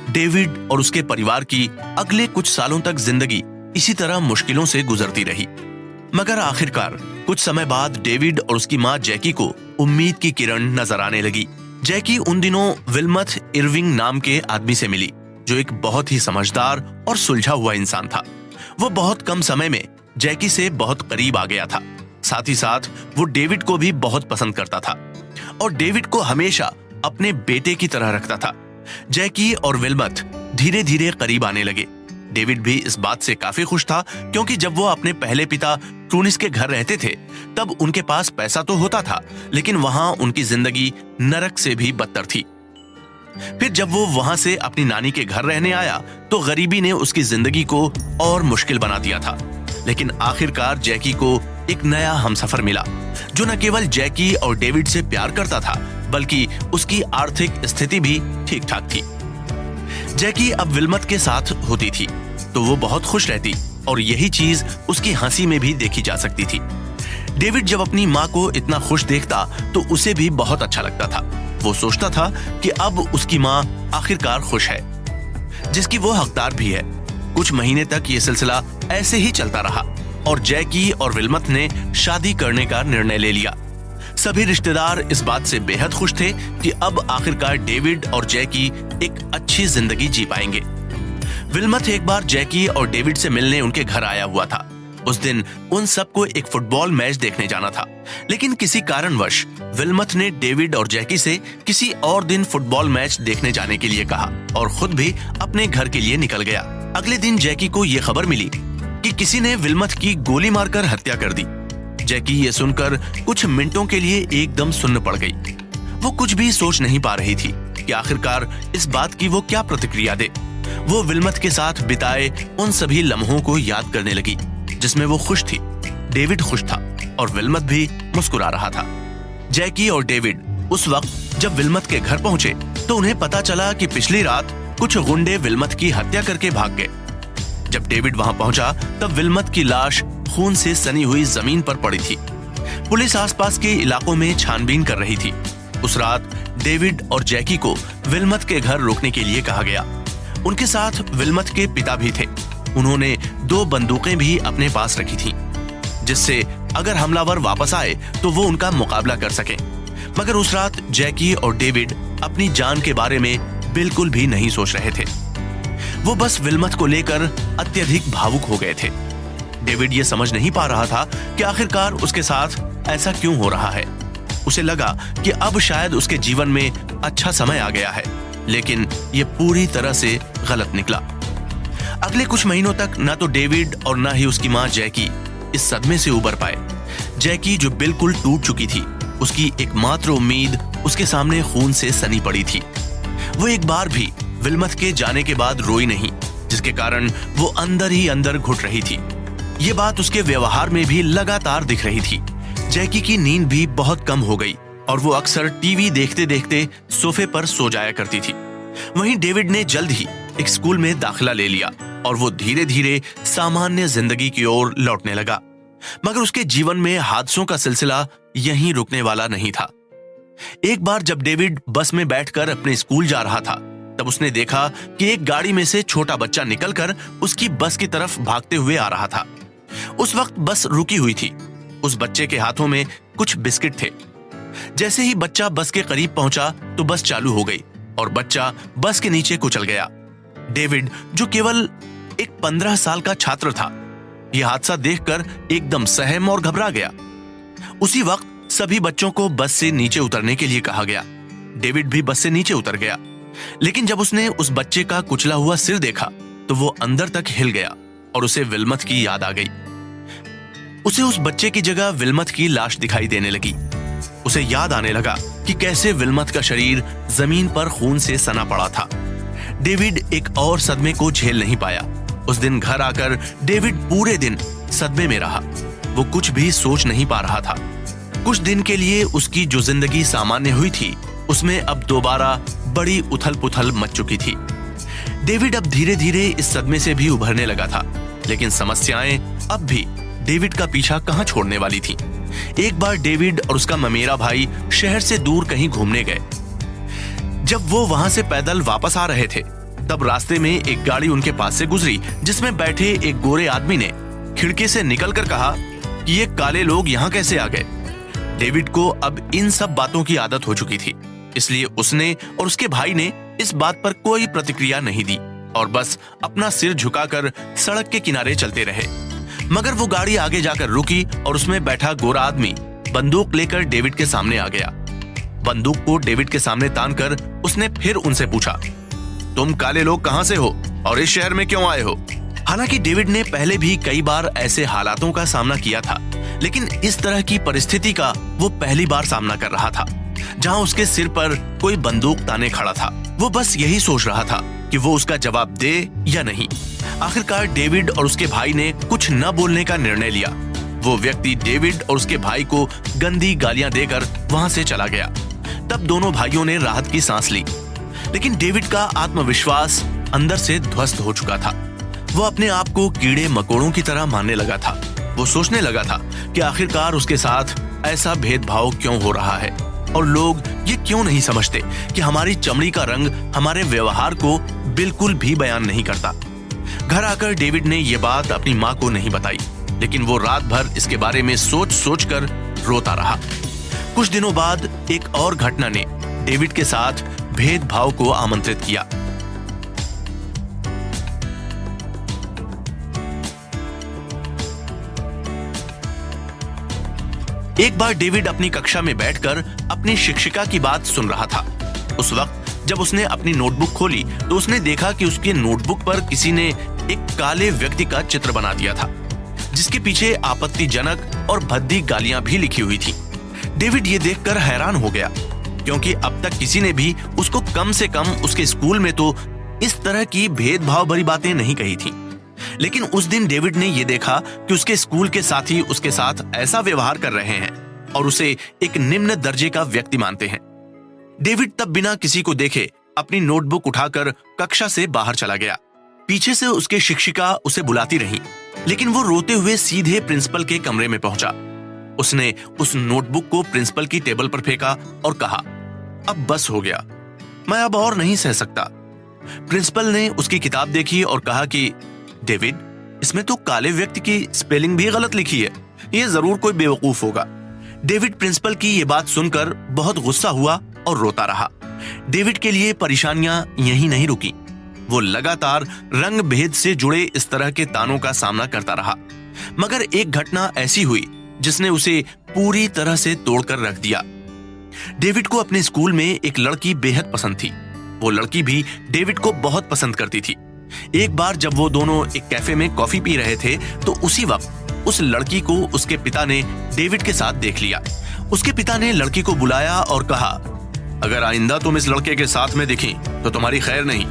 David और उसके परिवार की अगले कुछ सालों तक जिंदगी इसी तरह मुश्किलों से गुजरती रही। मगर आखिरकार कुछ समय बाद डेविड और उसकी माँ जैकी को उम्मीद की किरण नजर आने लगी। जैकी उन दिनों विल्मथ इरविंग नाम के आदमी से मिली, जो एक बहुत ही समझदार और सुलझा हुआ इंसान था। वो बहुत कम समय में जैकी से बहुत करीब आ गया था। साथ ही साथ वो डेविड को भी बहुत पसंद करता था और डेविड को हमेशा अपने बेटे की तरह रखता था। जैकी और विल्मथ धीरे धीरे करीब आने लगे। डेविड भी इस बात से काफी खुश था, क्योंकि जब वो अपने पहले पिता ट्रूनिस के घर रहते थे तब उनके पास पैसा तो होता था, लेकिन वहां उनकी जिंदगी नरक से भी बदतर थी। फिर जब वो वहां से अपनी नानी के घर रहने आया तो गरीबी ने उसकी जिंदगी को और मुश्किल बना दिया था। लेकिन आखिरकार जैकी को एक नया हमसफर मिला, जो न केवल जैकी और डेविड से प्यार करता था, बल्कि उसकी आर्थिक स्थिति भी ठीक ठाक थी। जैकी अब विल्मथ के साथ होती थी तो वो बहुत खुश रहती और यही चीज उसकी हंसी में भी देखी जा सकती थी। डेविड जब अपनी माँ को इतना खुश देखता तो उसे भी बहुत अच्छा लगता था। वो सोचता था कि अब उसकी माँ आखिरकार खुश है, जिसकी वो हकदार भी है। कुछ महीने तक ये सिलसिला ऐसे ही चलता रहा और जैकी और विल्मथ ने शादी करने का निर्णय ले लिया। सभी रिश्तेदार इस बात से बेहद खुश थे कि अब आखिरकार डेविड और जैकी एक अच्छी जिंदगी जी पाएंगे। विल्मथ एक बार जैकी और डेविड से मिलने उनके घर आया हुआ था। उस दिन उन सबको एक फुटबॉल मैच देखने जाना था, लेकिन किसी कारणवश विल्मथ ने डेविड और जैकी से किसी और दिन फुटबॉल मैच देखने जाने के लिए कहा और खुद भी अपने घर के लिए निकल गया। अगले दिन जैकी को यह खबर मिली कि किसी ने विल्मथ की गोली मारकर हत्या कर दी। जैकी ये सुनकर कुछ मिनटों के लिए एकदम सुन्न पड़ गई। वो कुछ भी सोच नहीं पा रही थी कि आखिरकार इस बात की वो क्या प्रतिक्रिया दे। वो विल्मथ के साथ बिताए उन सभी लम्हों को याद करने लगी जिसमें वो खुश थी। डेविड खुश था और विल्मथ भी मुस्कुरा रहा था। जैकी और डेविड उस वक्त जब विल्मथ के घर पहुंचे तो उन्हें पता चला कि पिछली रात कुछ गुंडे विल्मथ की हत्या करके भाग गए। जब डेविड वहां पहुंचा तब विल्मथ की लाश खून से सनी हुई जमीन पर पड़ी थी। पुलिस आसपास के इलाकों में छानबीन कर रही थी। उस रात डेविड और जैकी को विल्मथ के घर रुकने के लिए कहा गया। उनके साथ विल्मथ के पिता भी थे। उन्होंने 2 बंदूकें भी अपने पास रखी थीं, जिससे अगर हमलावर वापस आए तो वो उनका मुकाबला कर सके। मगर उस रात जैकी और डेविड अपनी जान के बारे में बिल्कुल भी नहीं सोच रहे थे। वो बस विल्मथ को लेकर अत्यधिक भावुक हो गए थे। डेविड ये समझ नहीं पा रहा था कि आखिरकार उसके साथ ऐसा क्यों हो रहा है। उसे लगा कि अब शायद उसके जीवन में अच्छा समय आ गया है, लेकिन ये पूरी तरह से गलत निकला। अगले कुछ महीनों तक न तो डेविड और न ही उसकी माँ जैकी इस सदमे से उबर पाए। जैकी जो बिल्कुल टूट चुकी थी, उसकी एकमात्र उम्मीद उसके सामने खून से सनी पड़ी थी। वो एक बार भी विल्मथ के जाने के बाद रोई नहीं, जिसके कारण वो अंदर ही अंदर घुट रही थी। ये बात उसके व्यवहार में भी लगातार दिख रही थी। जैकी की नींद भी बहुत कम हो गई और वो अक्सर टीवी देखते देखते सोफे पर सो जाया करती थी। वहीं डेविड ने जल्द ही एक स्कूल में दाखिला ले लिया और वो धीरे धीरे सामान्य जिंदगी की ओर लौटने लगा। मगर उसके जीवन में हादसों का सिलसिला यहीं रुकने वाला नहीं था। एक बार जब डेविड बस में बैठकर अपने स्कूल जा रहा था तब उसने देखा कि एक गाड़ी में से छोटा बच्चा निकलकर उसकी बस की तरफ भागते हुए आ रहा था। उस वक्त बस रुकी हुई थी। उस बच्चे के हाथों में कुछ बिस्किट थे। जैसे ही बच्चा बस के करीब पहुंचा तो बस चालू हो गई और बच्चा बस के नीचे कुचल गया। डेविड, जो केवल एक 15 साल का छात्र था, यह हादसा देखकर एकदम सहम और घबरा गया। उसी वक्त सभी बच्चों को बस से नीचे उतरने के लिए कहा गया। डेविड भी बस से नीचे उतर गया, लेकिन जब उसने उस बच्चे का कुचला हुआ सिर देखा तो वो अंदर तक हिल गया और उसे विल्मथ की याद आ गई। उसे उस बच्चे की जगह विल्मथ की लाश दिखाई देने लगी। उसे याद आने लगा कि कैसे विल्मथ का शरीर जमीन पर खून से सना पड़ा था। डेविड एक और सदमे को झेल नहीं पाया। उस दिन घर आकर डेविड पूरे दिन सदमे में रहा। वो कुछ भी सोच नहीं पा रहा था। कुछ दिन के लिए उसकी जो जिंदगी सामान्य हुई थी, उसमें अब दोबारा बड़ी उथल पुथल मच चुकी थी। डेविड अब धीरे धीरे इस सदमे से भी उभरने लगा था, लेकिन समस्याएं अब भी डेविड का पीछा कहां छोड़ने वाली थी। एक बार डेविड और उसका ममेरा भाई शहर से दूर कहीं घूमने गए। जब वो वहां से पैदल वापस आ रहे थे, तब रास्ते में एक गाड़ी उनके पास से गुजरी जिसमें बैठे एक गोरे आदमी ने खिड़की से निकलकर कहा कि ये काले लोग यहाँ कैसे आ गए। डेविड को अब इन सब बातों की आदत हो चुकी थी, इसलिए उसने और उसके भाई ने इस बात पर कोई प्रतिक्रिया नहीं दी और बस अपना सिर झुकाकर सड़क के किनारे चलते रहे। मगर वो गाड़ी आगे जाकर रुकी और उसमें बैठा गोरा आदमी बंदूक लेकर डेविड के सामने आ गया। बंदूक को डेविड के सामने तानकर उसने फिर उनसे पूछा, तुम काले लोग कहां से हो और इस शहर में क्यों आए हो? हालांकि डेविड ने पहले भी कई बार ऐसे हालातों का सामना किया था, लेकिन इस तरह की परिस्थिति का वो पहली बार सामना कर रहा था जहां उसके सिर पर कोई बंदूक ताने खड़ा था। वो बस यही सोच रहा था कि वो उसका जवाब दे या नहीं। आखिरकार डेविड और उसके भाई ने कुछ न बोलने का निर्णय लिया। वो व्यक्ति डेविड और उसके भाई को गंदी गालियां देकर वहां से चला गया। तब दोनों भाइयों ने राहत की सांस ली, लेकिन डेविड का आत्मविश्वास अंदर से ध्वस्त हो चुका था। वो अपने आप को कीड़े मकोड़ों की तरह मानने लगा था। वो सोचने लगा था कि आखिरकार उसके साथ ऐसा भेदभाव क्यों हो रहा है और लोग ये क्यों नहीं समझते कि हमारी चमड़ी का रंग हमारे व्यवहार को बिल्कुल भी बयान नहीं करता। घर आकर डेविड ने ये बात अपनी माँ को नहीं बताई, लेकिन वो रात भर इसके बारे में सोच सोच कर रोता रहा। कुछ दिनों बाद एक और घटना ने डेविड के साथ भेदभाव को आमंत्रित किया। एक बार डेविड अपनी कक्षा में बैठकर अपनी शिक्षिका की बात सुन रहा था। उस वक्त जब उसने अपनी नोटबुक खोली तो उसने देखा कि उसकी नोटबुक पर किसी ने एक काले व्यक्ति का चित्र बना दिया था, जिसके पीछे आपत्तिजनक और भद्दी गालियां भी लिखी हुई थी। डेविड ये देखकर हैरान हो गया, क्योंकि अब तक किसी ने भी उसको कम से कम उसके स्कूल में तो इस तरह की भेदभाव भरी बातें नहीं कही थी। लेकिन उस दिन डेविड ने यह देखा कि उसके स्कूल के साथी उसके साथ ऐसा व्यवहार कर रहे हैं और उसे एक निम्न दर्जे का व्यक्ति मानते हैं। डेविड तब बिना किसी को देखे अपनी नोटबुक उठाकर कक्षा से बाहर चला गया। पीछे से उसके शिक्षिका उसे बुलाती रही, लेकिन वो रोते हुए सीधे प्रिंसिपल के कमरे में पहुंचा। उसने उस नोटबुक को प्रिंसिपल की टेबल पर फेंका और कहा, अब बस हो गया, मैं अब और नहीं सह सकता। प्रिंसिपल ने उसकी किताब देखी और कहा कि डेविड, इसमें तो काले व्यक्ति की स्पेलिंग भी गलत लिखी है, ये जरूर कोई बेवकूफ होगा। डेविड प्रिंसिपल की ये बात सुनकर बहुत गुस्सा हुआ और रोता रहा। डेविड के लिए परेशानियां यहीं नहीं रुकी। वो लगातार रंग भेद से जुड़े इस तरह के तानों का सामना करता रहा, मगर एक घटना ऐसी हुई जिसने उसे पूरी तरह से तोड़कर रख दिया। डेविड को अपने स्कूल में एक लड़की बेहद पसंद थी। वो लड़की भी डेविड को बहुत पसंद करती थी। एक बार जब वो दोनों एक कैफे में कॉफी पी रहे थे तो उसी वक्त उस लड़की को उसके पिता ने डेविड के साथ देख लिया। उसके पिता ने लड़की को बुलाया और कहा, अगर आइंदा तुम इस लड़के के साथ में दिखी तो तुम्हारी खैर नहीं।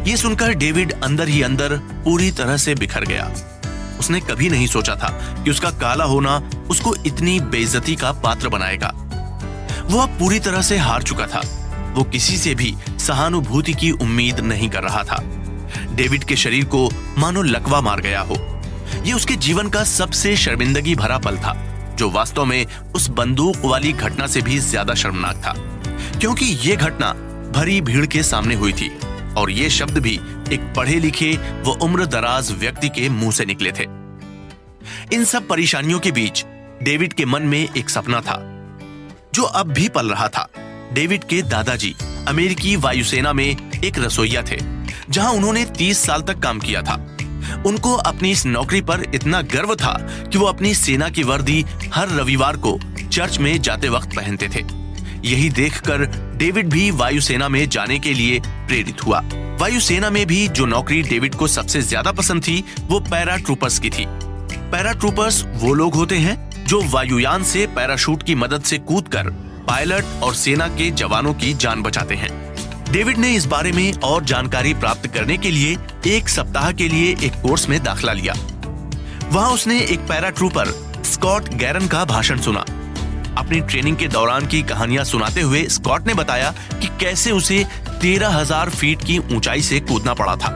ये सुनकर डेविड अंदर ही अंदर पूरी तरह से बिखर गया। उसने कभी नहीं सोचा था कि उसका काला होना उसको इतनी बेइज्जती का पात्र बनाएगा। वो अब पूरी तरह से हार चुका था। वो किसी से भी सहानुभूति की उम्मीद नहीं कर रहा था। डेविड के शरीर को मानो लकवा मार गया हो। ये उसके जीवन का सबसे शर्मिंदगी भरा पल था, जो वास्तव में उस बंदूक वाली घटना से भी ज्यादा शर्मनाक था, क्योंकि ये घटना भरी भीड़ के सामने हुई थी और ये शब्द भी एक पढ़े लिखे व उम्र दराज व्यक्ति के मुंह से निकले थे। इन सब परेशानियों के बीच डेविड के मन में एक सपना था जो अब भी पल रहा था। डेविड के दादाजी अमेरिकी वायुसेना में एक रसोइया थे, जहां उन्होंने 30 साल तक काम किया था। उनको अपनी इस नौकरी पर इतना गर्व था कि वो अपनी सेना की वर्दी हर रविवार को चर्च में जाते वक्त पहनते थे। यही देखकर डेविड भी वायुसेना में जाने के लिए प्रेरित हुआ। वायुसेना में भी जो नौकरी डेविड को सबसे ज्यादा पसंद थी वो पैरा ट्रूपर्स की थी। पैरा ट्रूपर्स वो लोग होते हैं जो वायुयान से पैराशूट की मदद से कूदकर पायलट और सेना के जवानों की जान बचाते हैं। डेविड ने इस बारे में और जानकारी प्राप्त करने के लिए 1 सप्ताह के लिए एक कोर्स में दाखिला लिया। वहां उसने एक पैरा ट्रूपर स्कॉट गैरन का भाषण सुना। अपनी ट्रेनिंग के दौरान की कहानियां सुनाते हुए स्कॉट ने बताया कि कैसे उसे 13,000 फीट की ऊंचाई से कूदना पड़ा था।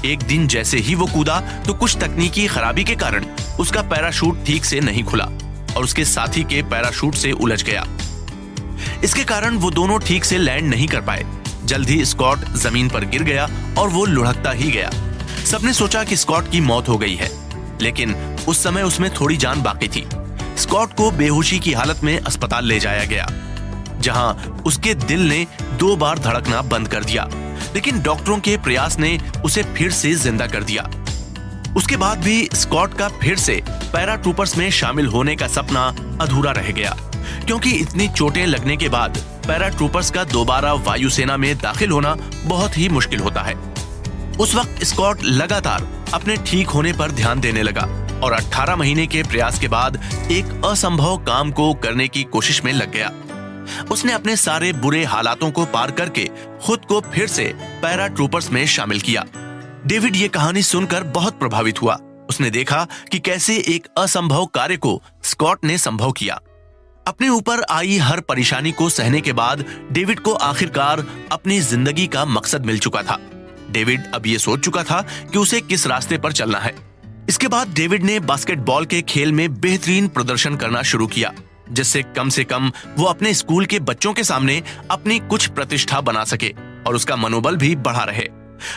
एक दिन जैसे ही वो कूदा तो कुछ तकनीकी खराबी के कारण उसका पैराशूट ठीक से नहीं खुला और उसके साथी के पैराशूट से उलझ गया। इसके कारण वो दोनों ठीक से लैंड नहीं कर पाए। जल्द ही स्कॉट जमीन पर गिर गया और वो लुढ़कता ही गया। सबने सोचा कि स्कॉट की मौत हो गई है, लेकिन उस समय उसमें थोड़ी जान बाकी थी। स्कॉट को बेहोशी की हालत में अस्पताल ले जाया गया, जहां उसके दिल ने 2 बार धड़कना बंद कर दिया, लेकिन डॉक्टरों के प्रयास ने उसे फिर से जिंदा कर दिया। उसके बाद भी स्कॉट का फिर से पैराट्रूपर्स में शामिल होने का सपना अधूरा रह गया, क्योंकि इतनी चोटें लगने के बाद पैराट्रूपर्स का दोबारा वायुसेना में दाखिल होना बहुत ही मुश्किल होता है। उस वक्त स्कॉट लगातार अपने ठीक होने पर ध्यान देने लगा और 18 महीने के प्रयास के बाद एक असंभव काम को करने की कोशिश में लग गया। उसने अपने सारे बुरे हालातों को पार करके खुद को फिर से पैराट्रूपर्स में शामिल किया। डेविड ये कहानी सुनकर बहुत प्रभावित हुआ। उसने देखा कि कैसे एक असंभव कार्य को स्कॉट ने संभव किया। अपने ऊपर आई हर परेशानी को सहने के बाद डेविड को आखिरकार अपनी जिंदगी का मकसद मिल चुका था। डेविड अब ये सोच चुका था कि उसे किस रास्ते पर चलना है। इसके बाद डेविड ने बास्केटबॉल के खेल में बेहतरीन प्रदर्शन करना शुरू किया, जिससे कम से कम वो अपने स्कूल के बच्चों के सामने अपनी कुछ प्रतिष्ठा बना सके और उसका मनोबल भी बढ़ा रहे।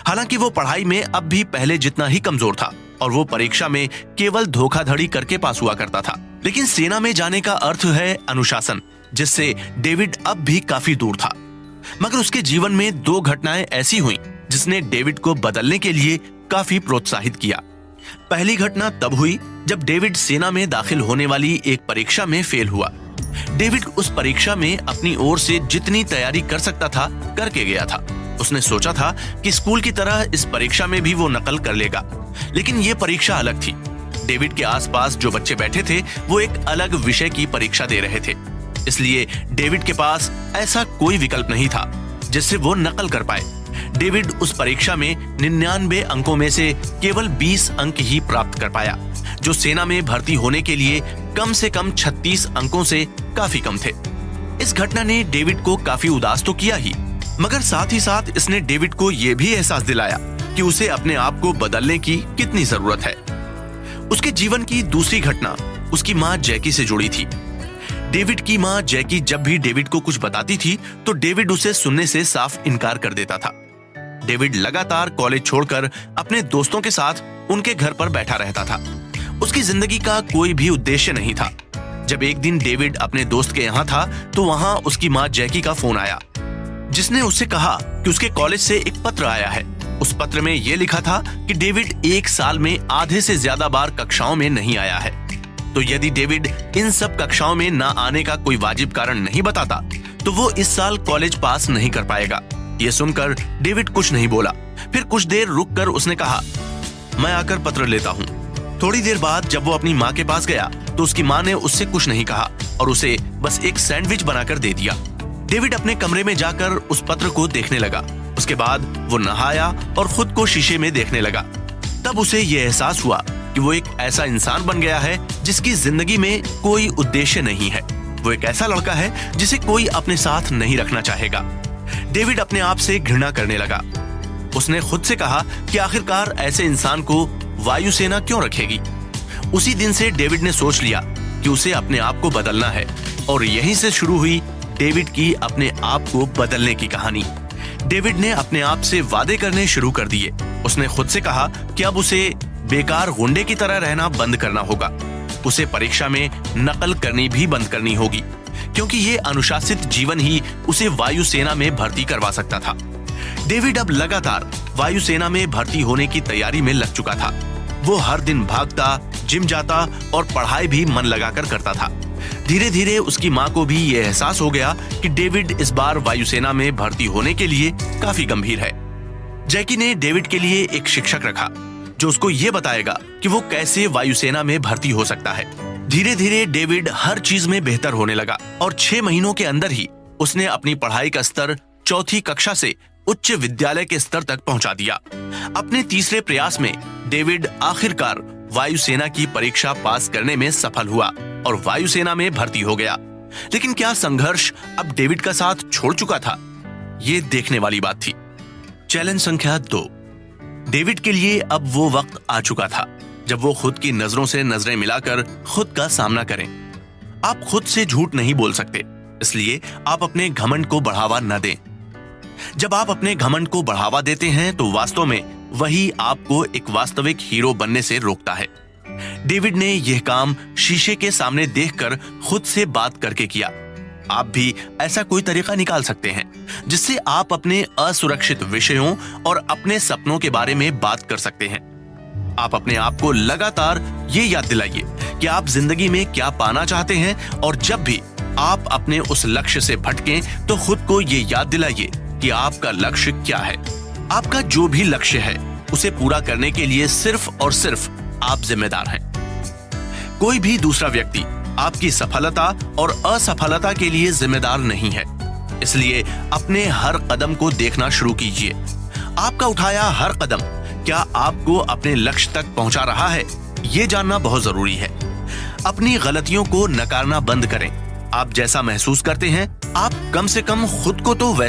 हालांकि वो पढ़ाई में अब भी पहले जितना ही कमजोर था और वो परीक्षा में केवल धोखाधड़ी करके पास हुआ करता था। लेकिन सेना में जाने का अर्थ है अनुशासन, जिससे डेविड अब भी काफी दूर था। मगर उसके जीवन में 2 घटनाएं ऐसी हुई जिसने डेविड को बदलने के लिए काफी प्रोत्साहित किया। पहली घटना तब हुई जब डेविड सेना में दाखिल होने वाली एक परीक्षा में फेल हुआ। डेविड उस परीक्षा में अपनी ओर से जितनी तैयारी कर सकता था करके गया था। उसने सोचा था कि स्कूल की तरह इस परीक्षा में भी वो नकल कर लेगा, लेकिन ये परीक्षा अलग थी। डेविड के आसपास जो बच्चे बैठे थे वो एक अलग विषय की परीक्षा दे रहे थे, इसलिए डेविड के पास ऐसा कोई विकल्प नहीं था जिससे वो नकल कर पाए। डेविड उस परीक्षा में 99 अंकों में से केवल 20 अंक ही प्राप्त कर पाया, जो सेना में भर्ती होने के लिए कम से कम 36 अंकों से काफी कम थे। इस घटना ने डेविड को काफी उदास तो किया ही, मगर साथ ही साथ इसने डेविड को यह भी एहसास दिलाया कि उसे अपने आप को बदलने की कितनी जरूरत है। उसके जीवन की दूसरी घटना उसकी माँ जैकी से जुड़ी थी। डेविड की माँ जैकी जब भी डेविड को कुछ बताती थी तो डेविड उसे सुनने से साफ इनकार कर देता था। डेविड लगातार कॉलेज छोड़कर अपने दोस्तों के साथ उनके घर पर बैठा रहता था। उसकी जिंदगी का कोई भी उद्देश्य नहीं था। जब एक दिन डेविड अपने दोस्त के यहाँ था तो वहाँ उसकी माँ जैकी का फोन आया, जिसने उससे कहा कि उसके कॉलेज से एक पत्र आया है। उस पत्र में यह लिखा था कि डेविड 1 साल में आधे से ज्यादा बार कक्षाओं में नहीं आया है, तो यदि डेविड इन सब कक्षाओं में ना आने का कोई वाजिब कारण नहीं बताता तो वो इस साल कॉलेज पास नहीं कर पाएगा। ये सुनकर डेविड कुछ नहीं बोला। फिर कुछ देर रुककर उसने कहा, मैं आकर पत्र लेता हूँ। थोड़ी देर बाद जब वो अपनी माँ के पास गया तो उसकी माँ ने उससे कुछ नहीं कहा और उसे बस एक सैंडविच बनाकर दे दिया। डेविड अपने कमरे में जाकर उस पत्र को देखने लगा। उसके बाद वो नहाया और खुद को शीशे में देखने लगा। तब उसे ये एहसास हुआ कि वो एक ऐसा इंसान बन गया है जिसकी जिंदगी में कोई उद्देश्य नहीं है। वो एक ऐसा लड़का है जिसे कोई अपने साथ नहीं रखना चाहेगा। डेविड अपने आप से घृणा करने लगा। उसने खुद से कहा कि आखिरकार ऐसे इंसान को वायुसेना क्यों रखेगी। उसी दिन से डेविड ने सोच लिया कि उसे अपने आप को बदलना है और यहीं से शुरू हुई डेविड की अपने आप को बदलने की कहानी। डेविड ने अपने आप से वादे करने शुरू कर दिए। उसने खुद से कहा कि अब उसे बेकार गुंडे की तरह रहना बंद करना होगा। उसे परीक्षा में नकल करनी भी बंद करनी होगी, क्योंकि ये अनुशासित जीवन ही उसे वायुसेना में भर्ती करवा सकता था। डेविड अब लगातार वायुसेना में भर्ती होने की तैयारी में लग चुका था। वो हर दिन भागता, जिम जाता और पढ़ाई भी मन लगाकर करता था। धीरे धीरे उसकी माँ को भी ये एहसास हो गया कि डेविड इस बार वायुसेना में भर्ती होने के लिए काफी गंभीर है। जैकी ने डेविड के लिए एक शिक्षक रखा जो उसको ये बताएगा कि वो कैसे वायुसेना में भर्ती हो सकता है। धीरे धीरे डेविड हर चीज में बेहतर होने लगा और 6 महीनों के अंदर ही उसने अपनी पढ़ाई का स्तर 4th कक्षा से उच्च विद्यालय के स्तर तक पहुंचा दिया। अपने तीसरे प्रयास में डेविड आखिरकार वायुसेना की परीक्षा पास करने में सफल हुआ और वायुसेना में भर्ती हो गया। लेकिन क्या संघर्ष अब डेविड का साथ छोड़ चुका था? ये देखने वाली बात थी। चैलेंज संख्या 2। डेविड के लिए अब वो वक्त आ चुका था जब वो खुद की नजरों से नजरें मिलाकर खुद का सामना करें। आप खुद से झूठ नहीं बोल सकते, इसलिए आप अपने घमंड को बढ़ावा न दें। जब आप अपने घमंड को बढ़ावा देते हैं तो वास्तव में वही आपको एक वास्तविक हीरो बनने से रोकता है। डेविड ने यह काम शीशे के सामने देखकर खुद से बात करके किया। आप भी ऐसा कोई तरीका निकाल सकते हैं जिससे आप अपने असुरक्षित विषयों और अपने सपनों के बारे में बात कर सकते हैं। आप अपने आप को लगातार ये याद दिलाइए कि आप जिंदगी में क्या पाना चाहते हैं, और जब भी आप अपने उस लक्ष्य से भटकें तो खुद को ये याद दिलाइए कि आपका लक्ष्य क्या है। आपका जो भी लक्ष्य है उसे पूरा करने के लिए सिर्फ और सिर्फ आप जिम्मेदार हैं। कोई भी दूसरा व्यक्ति आपकी सफलता और असफलता के लिए जिम्मेदार नहीं है। इसलिए अपने हर कदम को देखना शुरू कीजिए। आपका उठाया हर कदम क्या आपको अपने लक्ष्य तक पहुंचा रहा है, ये जानना बहुत जरूरी है। अपनी गलतियों को नकारना बंद करें। आप जैसा महसूस करते हैं, आप कम से कम खुद को तो